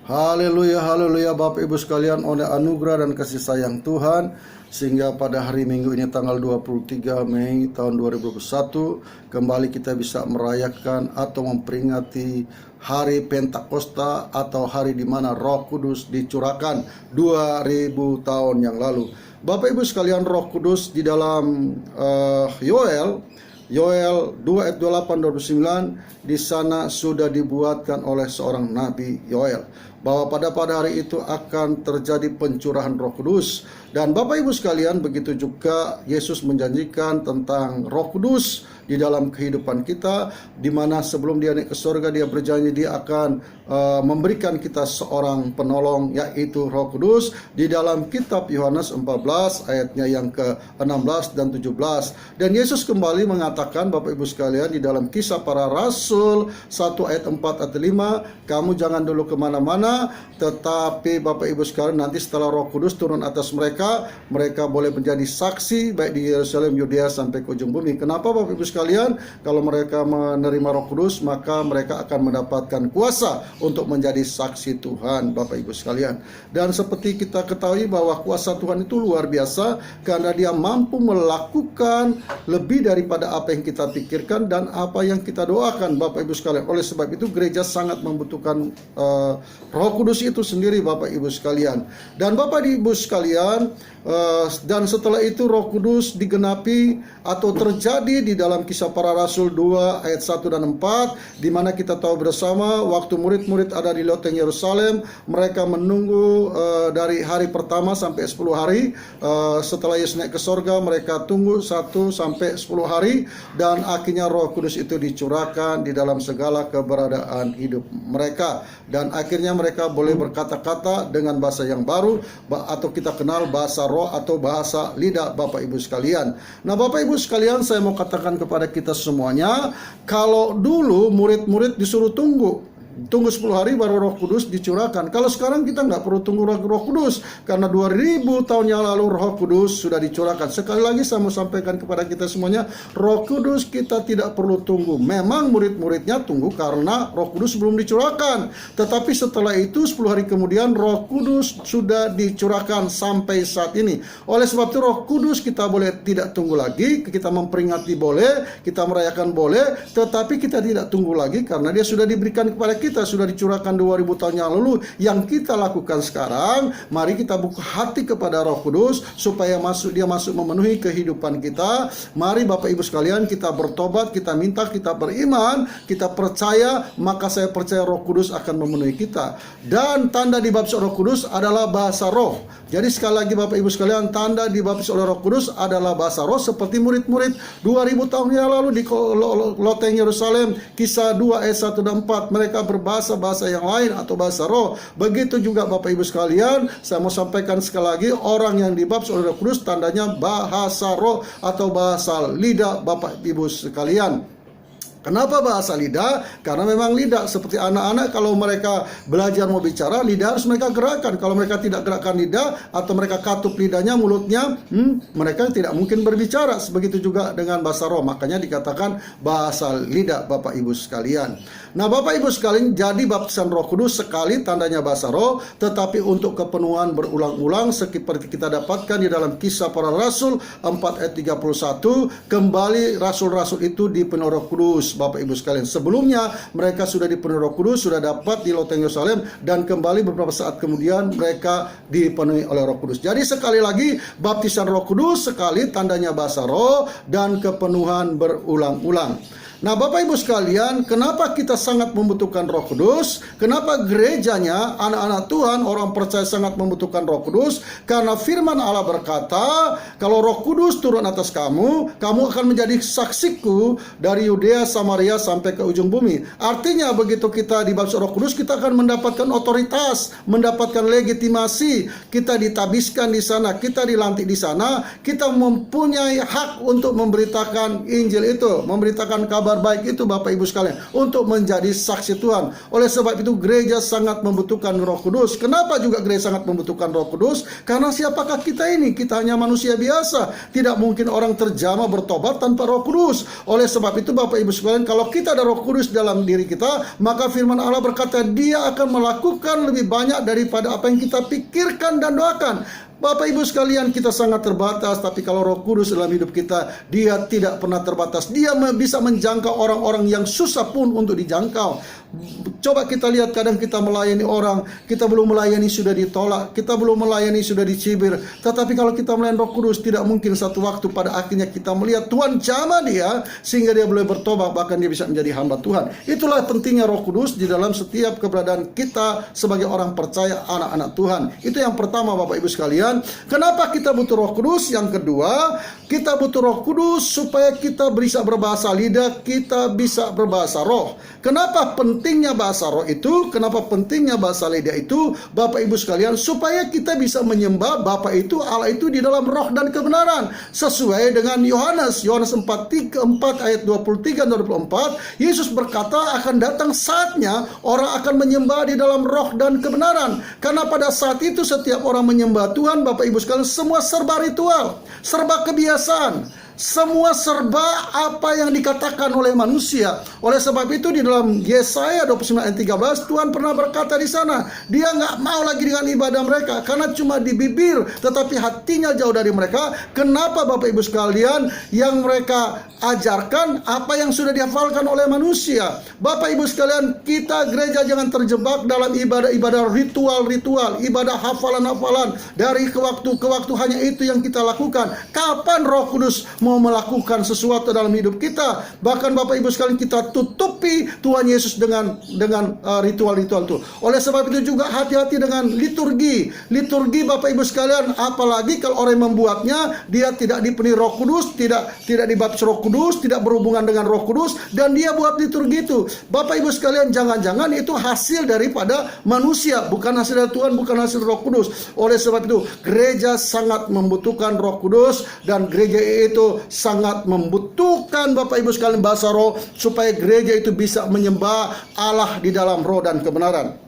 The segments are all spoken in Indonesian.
Haleluya, haleluya Bapak Ibu sekalian, oleh anugerah dan kasih sayang Tuhan, sehingga pada hari Minggu ini tanggal 23 Mei tahun 2021 kembali kita bisa merayakan atau memperingati hari Pentakosta atau hari di mana Roh Kudus dicurahkan 2000 tahun yang lalu. Bapak Ibu sekalian, Roh Kudus di dalam Yoel 2 ayat 28-29 di sana sudah dibuatkan oleh seorang nabi Yoel bahwa pada hari itu akan terjadi pencurahan Roh Kudus. Dan Bapak Ibu sekalian, begitu juga Yesus menjanjikan tentang Roh Kudus di dalam kehidupan kita, di mana sebelum dia naik ke surga dia berjanji dia akan memberikan kita seorang penolong, yaitu Roh Kudus, di dalam kitab Yohanes 14 ayatnya yang ke-16 dan 17. Dan Yesus kembali mengatakan, Bapak Ibu sekalian, di dalam Kisah Para Rasul 1 ayat 4 ayat 5, kamu jangan dulu kemana-mana, tetapi Bapak Ibu sekalian, nanti setelah Roh Kudus turun atas mereka boleh menjadi saksi baik di Yerusalem, Yudea sampai ke ujung bumi. Kenapa Bapak Ibu sekalian? Kalau mereka menerima Roh Kudus, maka mereka akan mendapatkan kuasa untuk menjadi saksi Tuhan, Bapak Ibu sekalian. Dan seperti kita ketahui bahwa kuasa Tuhan itu luar biasa karena dia mampu melakukan lebih daripada apa yang kita pikirkan dan apa yang kita doakan, Bapak Ibu sekalian. Oleh sebab itu gereja sangat membutuhkan Roh Kudus itu sendiri, Bapak Ibu sekalian. Dan Bapak Ibu sekalian, dan setelah itu Roh Kudus digenapi atau terjadi di dalam Kisah Para Rasul 2 ayat 1 dan 4, di mana kita tahu bersama waktu murid-murid ada di loteng Yerusalem, mereka menunggu dari hari pertama sampai 10 hari. Setelah Yesus naik ke sorga, mereka tunggu 1 sampai 10 hari, dan akhirnya Roh Kudus itu dicurahkan di dalam segala keberadaan hidup mereka, dan akhirnya mereka boleh berkata-kata dengan bahasa yang baru atau kita kenal bahasa roh atau bahasa lidah, Bapak Ibu sekalian. Nah, Bapak Ibu sekalian, saya mau katakan kepada kita semuanya, kalau dulu murid-murid disuruh tunggu 10 hari baru Roh Kudus dicurahkan. Kalau sekarang kita nggak perlu tunggu Roh Kudus, karena 2000 tahun yang lalu Roh Kudus sudah dicurahkan. Sekali lagi saya mau sampaikan kepada kita semuanya, Roh Kudus kita tidak perlu tunggu. Memang murid-muridnya tunggu karena Roh Kudus belum dicurahkan, tetapi setelah itu 10 hari kemudian Roh Kudus sudah dicurahkan sampai saat ini. Oleh sebab itu Roh Kudus kita boleh tidak tunggu lagi, kita memperingati boleh, kita merayakan boleh, tetapi kita tidak tunggu lagi karena dia sudah diberikan kepada kita, sudah dicurahkan 2000 tahun yang lalu. Yang kita lakukan sekarang, mari kita buka hati kepada Roh Kudus supaya dia masuk memenuhi kehidupan kita. Mari Bapak Ibu sekalian, kita bertobat, kita minta, kita beriman, kita percaya, maka saya percaya Roh Kudus akan memenuhi kita. Dan tanda dibaptis Roh Kudus adalah bahasa roh. Jadi sekali lagi Bapak Ibu sekalian, tanda dibaptis oleh Roh Kudus adalah bahasa roh, seperti murid-murid 2000 tahun yang lalu di loteng Yerusalem, Kisah 2 ayat 1 dan 4, mereka berbahasa-bahasa yang lain atau bahasa roh. Begitu juga Bapak Ibu sekalian, saya mau sampaikan sekali lagi, orang yang dibaptis oleh Roh Kudus tandanya bahasa roh atau bahasa lidah, Bapak Ibu sekalian. Kenapa bahasa lidah? Karena memang lidah seperti anak-anak, kalau mereka belajar mau bicara, lidah harus mereka gerakkan. Kalau mereka tidak gerakkan lidah atau mereka katup lidahnya, mulutnya, mereka tidak mungkin berbicara. Begitu juga dengan bahasa roh, makanya dikatakan bahasa lidah, Bapak Ibu sekalian. Nah, Bapak Ibu sekalian, jadi baptisan Roh Kudus sekali tandanya bahasa roh, tetapi untuk kepenuhan berulang-ulang seperti kita dapatkan di dalam Kisah Para Rasul 4 ayat 31, kembali rasul-rasul itu dipenuhi Roh Kudus, Bapak Ibu sekalian. Sebelumnya mereka sudah dipenuhi Roh Kudus, sudah dapat di loteng Yerusalem, dan kembali beberapa saat kemudian mereka dipenuhi oleh Roh Kudus. Jadi sekali lagi, baptisan Roh Kudus sekali tandanya bahasa roh dan kepenuhan berulang-ulang. Nah, Bapak Ibu sekalian, kenapa kita sangat membutuhkan Roh Kudus? Kenapa gerejanya, anak-anak Tuhan, orang percaya sangat membutuhkan Roh Kudus? Karena firman Allah berkata, kalau Roh Kudus turun atas kamu, kamu akan menjadi saksiku dari Yudea, Samaria sampai ke ujung bumi. Artinya begitu kita dibaptis Roh Kudus, kita akan mendapatkan otoritas, mendapatkan legitimasi, kita ditabiskan di sana, kita dilantik di sana, kita mempunyai hak untuk memberitakan Injil itu, memberitakan kabar kabar baik itu Bapak Ibu sekalian, untuk menjadi saksi Tuhan. Oleh sebab itu gereja sangat membutuhkan Roh Kudus. Kenapa juga gereja sangat membutuhkan Roh Kudus? Karena siapakah kita ini? Kita hanya manusia biasa. Tidak mungkin orang terjamah bertobat tanpa Roh Kudus. Oleh sebab itu Bapak Ibu sekalian, kalau kita ada Roh Kudus dalam diri kita, maka firman Allah berkata Dia akan melakukan lebih banyak daripada apa yang kita pikirkan dan doakan. Bapak Ibu sekalian, kita sangat terbatas, tapi kalau Roh Kudus dalam hidup kita, Dia tidak pernah terbatas. Dia bisa menjangkau orang-orang yang susah pun untuk dijangkau. Coba kita lihat, kadang kita melayani orang, kita belum melayani sudah ditolak, kita belum melayani sudah dicibir. Tetapi kalau kita melayani Roh Kudus, tidak mungkin satu waktu pada akhirnya kita melihat Tuhan jamah dia, sehingga dia boleh bertobat, bahkan dia bisa menjadi hamba Tuhan. Itulah pentingnya Roh Kudus di dalam setiap keberadaan kita sebagai orang percaya, anak-anak Tuhan. Itu yang pertama Bapak Ibu sekalian. Kenapa kita butuh Roh Kudus? Yang kedua, kita butuh Roh Kudus supaya kita bisa berbahasa lidah, kita bisa berbahasa roh. Kenapa pentingnya bahasa roh itu? Kenapa pentingnya bahasa lidah itu? Bapak Ibu sekalian, supaya kita bisa menyembah Bapa itu, Allah itu di dalam roh dan kebenaran. Sesuai dengan Yohanes 4 ayat 23 dan 24, Yesus berkata akan datang saatnya orang akan menyembah di dalam roh dan kebenaran. Karena pada saat itu setiap orang menyembah Tuhan, Bapak Ibu sekalian, semua serba ritual, serba kebiasaan. Semua serba apa yang dikatakan oleh manusia. Oleh sebab itu di dalam Yesaya 29 ayat 13, Tuhan pernah berkata di sana, Dia nggak mau lagi dengan ibadah mereka, karena cuma di bibir, tetapi hatinya jauh dari mereka. Kenapa Bapak Ibu sekalian? Yang mereka ajarkan apa yang sudah dihafalkan oleh manusia. Bapak Ibu sekalian, kita gereja jangan terjebak dalam ibadah-ibadah ritual-ritual, ibadah hafalan-hafalan. Dari ke waktu hanya itu yang kita lakukan. Kapan Roh Kudus mau melakukan sesuatu dalam hidup kita? Bahkan Bapak Ibu sekalian, kita tutupi Tuhan Yesus dengan ritual-ritual itu. Oleh sebab itu juga hati-hati dengan liturgi. Liturgi Bapak Ibu sekalian, apalagi kalau orang yang membuatnya dia tidak dipenuhi Roh Kudus, tidak dibaptis Roh Kudus, tidak berhubungan dengan Roh Kudus, dan dia buat liturgi itu. Bapak Ibu sekalian, jangan-jangan itu hasil daripada manusia, bukan hasil dari Tuhan, bukan hasil Roh Kudus. Oleh sebab itu gereja sangat membutuhkan Roh Kudus, dan gereja itu sangat membutuhkan Bapak Ibu sekalian bahasa roh, supaya gereja itu bisa menyembah Allah di dalam roh dan kebenaran.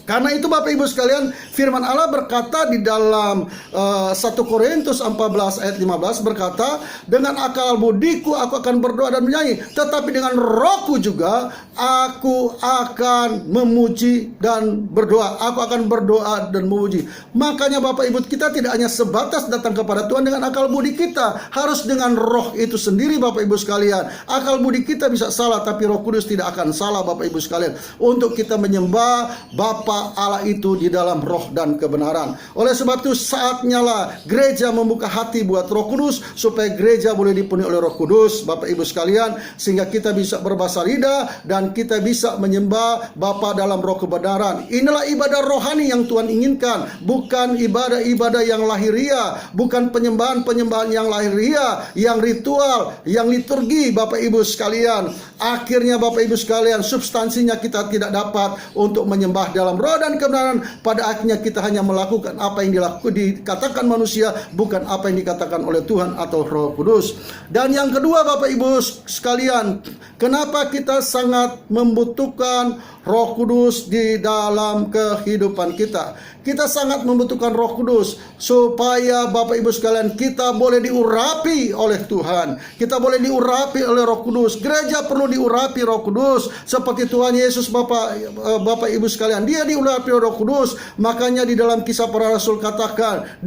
Karena itu Bapak Ibu sekalian, firman Allah berkata di dalam 1 Korintus 14 ayat 15 berkata, dengan akal budiku aku akan berdoa dan menyanyi, tetapi dengan rohku juga aku akan memuji dan berdoa. Aku akan berdoa dan memuji. Makanya Bapak Ibu, kita tidak hanya sebatas datang kepada Tuhan dengan akal budi kita, harus dengan roh itu sendiri Bapak Ibu sekalian. Akal budi kita bisa salah, tapi Roh Kudus tidak akan salah Bapak Ibu sekalian, untuk kita menyembah Bapa Allah itu di dalam roh dan kebenaran. Oleh sebab itu saatnya lah gereja membuka hati buat Roh Kudus, supaya gereja boleh dipenuhi oleh Roh Kudus Bapak Ibu sekalian, sehingga kita bisa berbahasa lidah dan kita bisa menyembah Bapa dalam roh kebenaran. Inilah ibadah rohani yang Tuhan inginkan, bukan ibadah-ibadah yang lahiriah, bukan penyembahan-penyembahan yang lahiriah, yang ritual, yang liturgi Bapak Ibu sekalian. Akhirnya Bapak Ibu sekalian, substansinya kita tidak dapat untuk menyembah dalam roh dan kebenaran. Pada akhirnya kita hanya melakukan apa yang dikatakan manusia, bukan apa yang dikatakan oleh Tuhan atau Roh Kudus. Dan yang kedua Bapak Ibu sekalian, kenapa kita sangat membutuhkan Roh Kudus di dalam kehidupan kita? Kita sangat membutuhkan Roh Kudus supaya Bapak Ibu sekalian, kita boleh diurapi oleh Tuhan. Kita boleh diurapi oleh Roh Kudus. Gereja perlu diurapi Roh Kudus seperti Tuhan Yesus Bapak Ibu sekalian. Dia diurapi oleh Roh Kudus. Makanya di dalam Kisah Para Rasul katakan,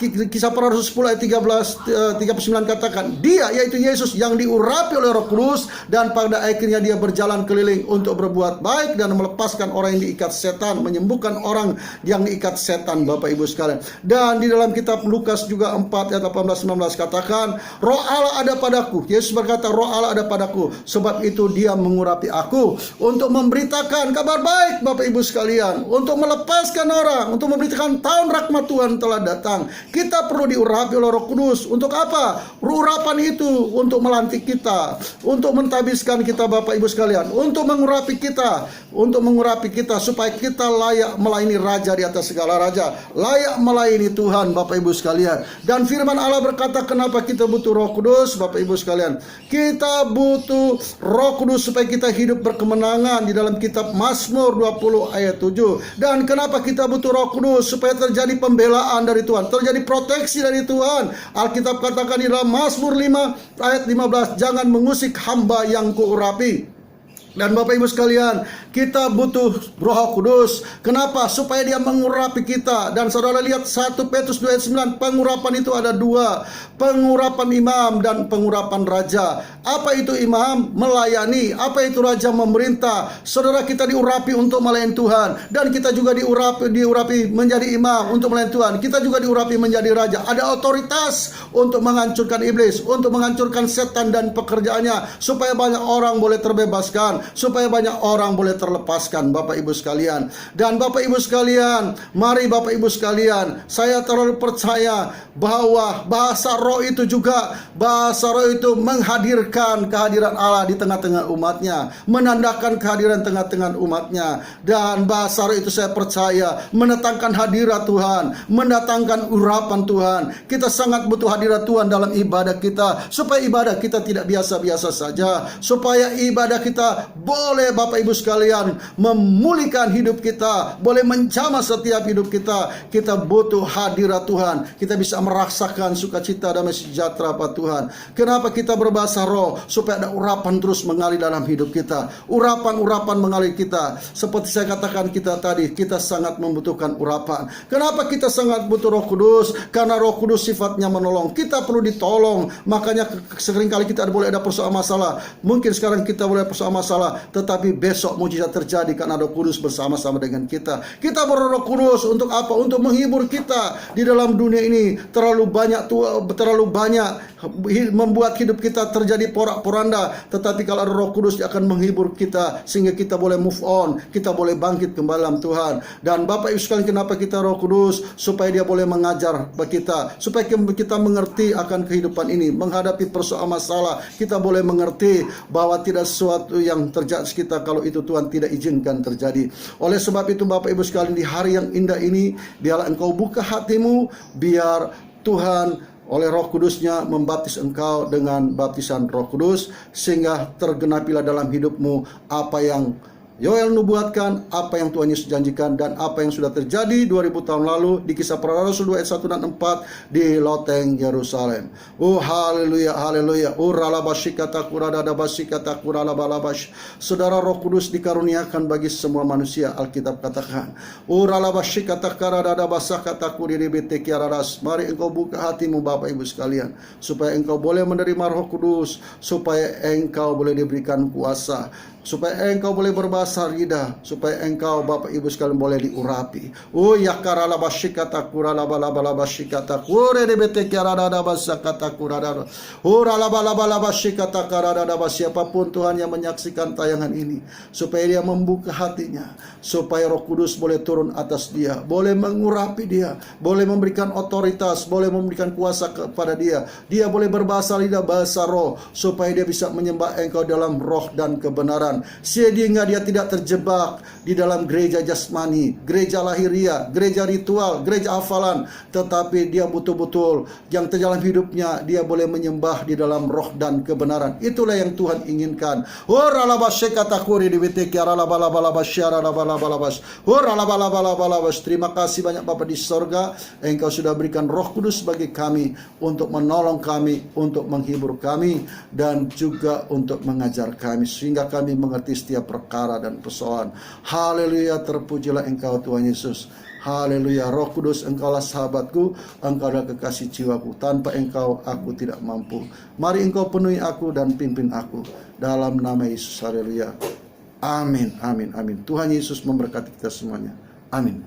Kisah Para Rasul 10 ayat 39 katakan, Dia yaitu Yesus yang diurapi oleh Roh Kudus, dan pada akhirnya Dia berjalan keliling untuk berbuat baik dan melepaskan orang yang diikat setan, menyembuhkan orang yang diikat setan Bapak Ibu sekalian. Dan di dalam kitab Lukas juga 4 ayat 18-19 katakan, Roh Allah ada padaku. Yesus berkata, Roh Allah ada padaku, sebab itu Dia mengurapi aku untuk memberitakan kabar baik Bapak Ibu sekalian, untuk melepaskan orang, untuk memberitakan tahun rahmat Tuhan telah datang. Kita perlu diurapi oleh Roh Kudus. Untuk apa? Urapan itu untuk melantik kita, untuk mentabiskan kita Bapak Ibu sekalian, untuk mengurapi kita supaya kita layak melayani Raja di atas segala raja, layak melayani Tuhan Bapak Ibu sekalian. Dan firman Allah berkata, kenapa kita butuh Roh Kudus Bapak Ibu sekalian? Kita butuh Roh Kudus supaya kita hidup berkemenangan di dalam kitab Mazmur 20 ayat 7. Dan kenapa kita butuh Roh Kudus? Supaya terjadi pembelaan dari Tuhan, terjadi proteksi dari Tuhan. Alkitab katakan di dalam Mazmur 5 ayat 15, jangan mengusik hamba yang kuurapi. Dan Bapak Ibu sekalian, kita butuh Roh Kudus. Kenapa? Supaya dia mengurapi kita. Dan saudara lihat 1 Petrus 2 ayat 9, pengurapan itu ada dua, pengurapan imam dan pengurapan raja. Apa itu imam? Melayani. Apa itu raja? Memerintah. Saudara, kita diurapi untuk melayani Tuhan, dan kita juga diurapi menjadi imam untuk melayani Tuhan. Kita juga diurapi menjadi raja. Ada otoritas untuk menghancurkan iblis, untuk menghancurkan setan dan pekerjaannya, supaya banyak orang boleh terbebaskan, supaya banyak orang boleh terlepaskan Bapak Ibu sekalian. Dan Bapak Ibu sekalian, mari Bapak Ibu sekalian, saya terlalu percaya bahwa bahasa roh itu menghadirkan kehadiran Allah di tengah-tengah umatnya, menandakan kehadiran tengah-tengah umatnya. Dan bahasa roh itu saya percaya mendatangkan hadirat Tuhan, mendatangkan urapan Tuhan. Kita sangat butuh hadirat Tuhan dalam ibadah kita, supaya ibadah kita tidak biasa-biasa saja, supaya ibadah kita boleh Bapak Ibu sekalian memulihkan hidup kita, boleh menjamah setiap hidup kita. Kita butuh hadirat Tuhan. Kita bisa merasakan sukacita, damai sejahtera Pak Tuhan. Kenapa kita berbahasa roh? Supaya ada urapan terus mengalir dalam hidup kita. Urapan-urapan mengalir kita. Seperti saya katakan kita tadi, kita sangat membutuhkan urapan. Kenapa kita sangat butuh Roh Kudus? Karena Roh Kudus sifatnya menolong. Kita perlu ditolong. Makanya seringkali kita boleh ada persoalan masalah. Mungkin sekarang kita boleh persoalan masalah, tetapi besok mujizat terjadi karena Roh Kudus bersama-sama dengan kita. Kita berroh Kudus untuk apa? Untuk menghibur kita di dalam dunia ini. Terlalu banyak membuat hidup kita terjadi porak-poranda. Tetapi kalau ada Roh Kudus, dia akan menghibur kita sehingga kita boleh move on, kita boleh bangkit kembali dalam Tuhan. Dan Bapak Ibu sekalian, kenapa kita Roh Kudus? Supaya dia boleh mengajar kita, supaya kita mengerti akan kehidupan ini, menghadapi persoalan masalah. Kita boleh mengerti bahwa tidak sesuatu yang terjadi kita kalau itu Tuhan tidak izinkan terjadi. Oleh sebab itu Bapak Ibu sekalian, di hari yang indah ini, biarlah engkau buka hatimu, biar Tuhan oleh Roh Kudusnya membaptis engkau dengan baptisan Roh Kudus, sehingga tergenapilah dalam hidupmu apa yang Yoel nubuatkan, apa yang Tuhan Yesus janjikan, dan apa yang sudah terjadi 2000 tahun lalu di Kisah Para Rasul 2 ayat 1 dan 4 di loteng Yerusalem. Oh haleluya, haleluya. Saudara, Roh Kudus dikaruniakan bagi semua manusia, Alkitab katakan. Mari engkau buka hatimu Bapak Ibu sekalian, supaya engkau boleh menerima Roh Kudus, supaya engkau boleh diberikan kuasa, supaya engkau boleh berbahasa lidah, supaya engkau Bapak Ibu sekalian boleh diurapi. Oh yakarala basyikata kurala balabala basyikata kure debete kiarada basakata kurada. Urala balabala basyikata karada. Siapapun Tuhan yang menyaksikan tayangan ini, supaya dia membuka hatinya, supaya Roh Kudus boleh turun atas dia, boleh mengurapi dia, boleh memberikan otoritas, boleh memberikan kuasa kepada dia. Dia boleh berbahasa lidah, bahasa roh, supaya dia bisa menyembah engkau dalam roh dan kebenaran, sehingga dia tidak terjebak di dalam gereja jasmani, gereja lahiriah, gereja ritual, gereja hafalan, tetapi dia betul-betul yang terjalan hidupnya, dia boleh menyembah di dalam roh dan kebenaran. Itulah yang Tuhan inginkan. Terima kasih banyak Bapa di sorga, engkau sudah berikan Roh Kudus bagi kami, untuk menolong kami, untuk menghibur kami, dan juga untuk mengajar kami, sehingga kami mengerti setiap perkara dan persoalan. Haleluya, terpujilah engkau Tuhan Yesus. Haleluya, Roh Kudus, engkaulah sahabatku, engkau adalah kekasih jiwaku. Tanpa engkau aku tidak mampu. Mari engkau penuhi aku dan pimpin aku, dalam nama Yesus. Haleluya. Amin, amin, amin. Tuhan Yesus memberkati kita semuanya. Amin.